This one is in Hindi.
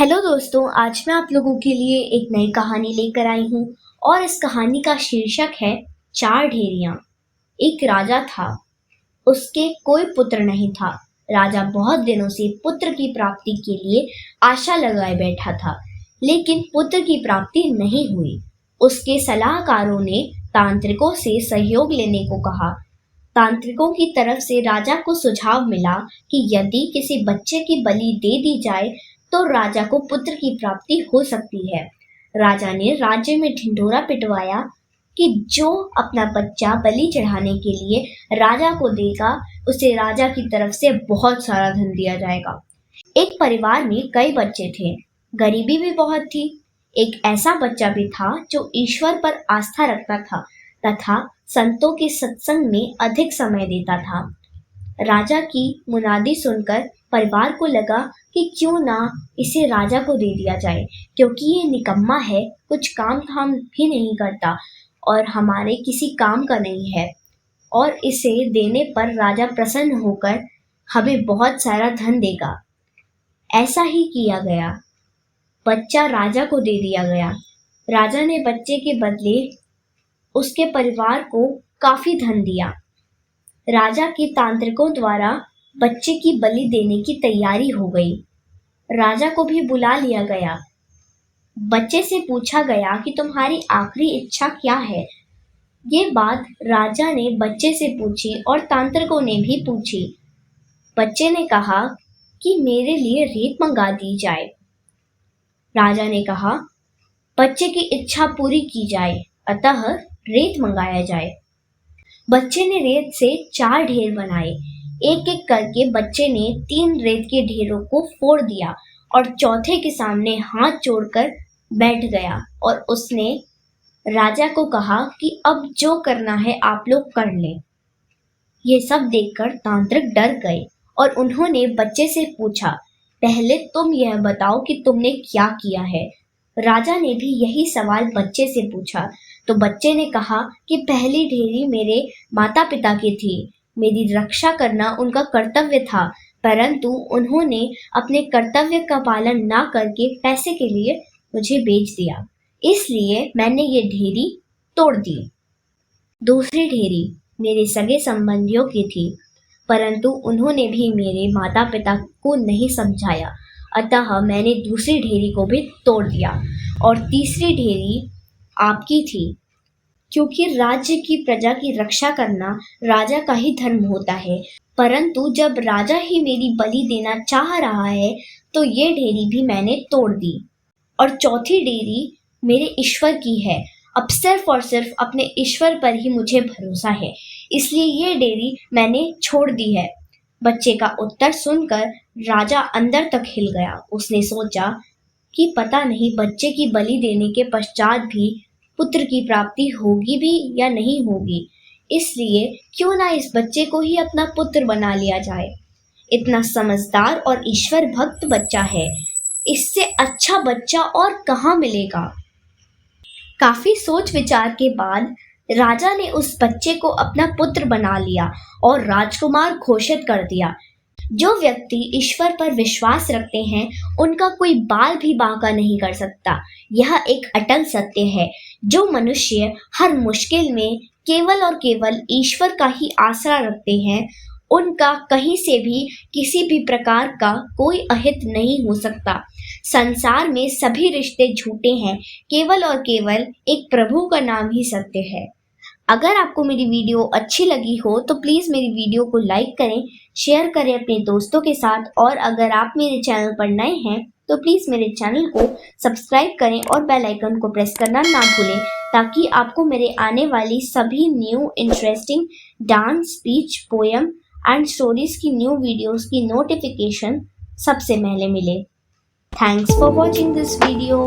हेलो दोस्तों, आज मैं आप लोगों के लिए एक नई कहानी लेकर आई हूँ और इस कहानी का शीर्षक है चार ढेरियाँ। एक राजा था, उसके कोई पुत्र नहीं था। राजा बहुत दिनों से पुत्र की प्राप्ति के लिए आशा लगाए बैठा था, लेकिन पुत्र की प्राप्ति नहीं हुई। उसके सलाहकारों ने तांत्रिकों से सहयोग लेने को कहा। तांत्रिकों की तरफ से राजा को सुझाव मिला कि यदि किसी बच्चे की बलि दे दी जाए तो राजा को पुत्र की प्राप्ति हो सकती है। राजा ने राज्य में ढिंढोरा पिटवाया कि जो अपना बच्चा बलि चढ़ाने के लिए राजा को देगा, उसे राजा की तरफ से बहुत सारा धन दिया जाएगा। एक परिवार में कई बच्चे थे, गरीबी भी बहुत थी। एक ऐसा बच्चा भी था जो ईश्वर पर आस्था रखता था तथा संतों के सत्संग में अधिक समय देता था। राजा की मुनादी सुनकर परिवार को लगा कि क्यों ना इसे राजा को दे दिया जाए, क्योंकि ये निकम्मा है, कुछ काम धाम भी नहीं करता और हमारे किसी काम का नहीं है, और इसे देने पर राजा प्रसन्न होकर हमें बहुत सारा धन देगा। ऐसा ही किया गया। बच्चा राजा को दे दिया गया। राजा ने बच्चे के बदले उसके परिवार को काफी धन दिया। राजा के तांत्रिकों द्वारा बच्चे की बलि देने की तैयारी हो गई। राजा को भी बुला लिया गया। बच्चे से पूछा गया कि तुम्हारी आखिरी इच्छा क्या है। ये बात राजा ने बच्चे से पूछी और तांत्रिकों ने भी पूछी। बच्चे ने कहा कि मेरे लिए रेत मंगा दी जाए। राजा ने कहा बच्चे की इच्छा पूरी की जाए, अतः रेत मंगाया जाए। बच्चे ने रेत से 4 ढेर बनाए। एक एक करके बच्चे ने 3 रेत के ढेरों को फोड़ दिया और चौथे के सामने हाथ जोड़कर बैठ गया और उसने राजा को कहा कि अब जो करना है आप लोग कर लें। ये सब देखकर तांत्रिक डर गए और उन्होंने बच्चे से पूछा, पहले तुम यह बताओ कि तुमने क्या किया है। राजा ने भी यही सवाल बच्चे से पूछा तो बच्चे ने कहा कि पहली ढेरी मेरे माता पिता की थी, मेरी रक्षा करना उनका कर्तव्य था, परंतु उन्होंने अपने कर्तव्य का पालन ना करके पैसे के लिए मुझे बेच दिया, इसलिए मैंने ये ढेरी तोड़ दी। दूसरी ढेरी मेरे सगे संबंधियों की थी, परंतु उन्होंने भी मेरे माता पिता को नहीं समझाया, अतः मैंने दूसरी ढेरी को भी तोड़ दिया। और तीसरी ढेरी आपकी थी, क्योंकि राज्य की प्रजा की रक्षा करना राजा का ही धर्म होता है, परंतु जब राजा ही मेरी बलि देना चाह रहा है तो ये ढेरी भी मैंने तोड़ दी। और चौथी ढेरी मेरे ईश्वर की है, अब सिर्फ और सिर्फ अपने ईश्वर पर ही मुझे भरोसा है, इसलिए ये ढेरी मैंने छोड़ दी है। बच्चे का उत्तर सुनकर राजा अंदर तक हिल गया। उसने सोचा कि पता नहीं बच्चे की बलि देने के पश्चात भी पुत्र की प्राप्ति होगी भी या नहीं होगी, इसलिए क्यों ना इस बच्चे को ही अपना पुत्र बना लिया जाए। इतना समझदार और ईश्वर भक्त बच्चा है, इससे अच्छा बच्चा और कहाँ मिलेगा। काफी सोच विचार के बाद राजा ने उस बच्चे को अपना पुत्र बना लिया और राजकुमार घोषित कर दिया। जो व्यक्ति ईश्वर पर विश्वास रखते हैं उनका कोई बाल भी बांका नहीं कर सकता। यह एक अटल सत्य है। जो मनुष्य हर मुश्किल में केवल और केवल ईश्वर का ही आसरा रखते हैं, उनका कहीं से भी किसी भी प्रकार का कोई अहित नहीं हो सकता। संसार में सभी रिश्ते झूठे हैं, केवल और केवल एक प्रभु का नाम ही सत्य है। अगर आपको मेरी वीडियो अच्छी लगी हो तो प्लीज़ मेरी वीडियो को लाइक करें, शेयर करें अपने दोस्तों के साथ, और अगर आप मेरे चैनल पर नए हैं तो प्लीज़ मेरे चैनल को सब्सक्राइब करें और बेल आइकन को प्रेस करना ना भूलें, ताकि आपको मेरे आने वाली सभी new interesting dance, speech, poem and stories की न्यू वीडियोस की नोटिफिकेशन सबसे पहले मिले। Thanks for watching this video.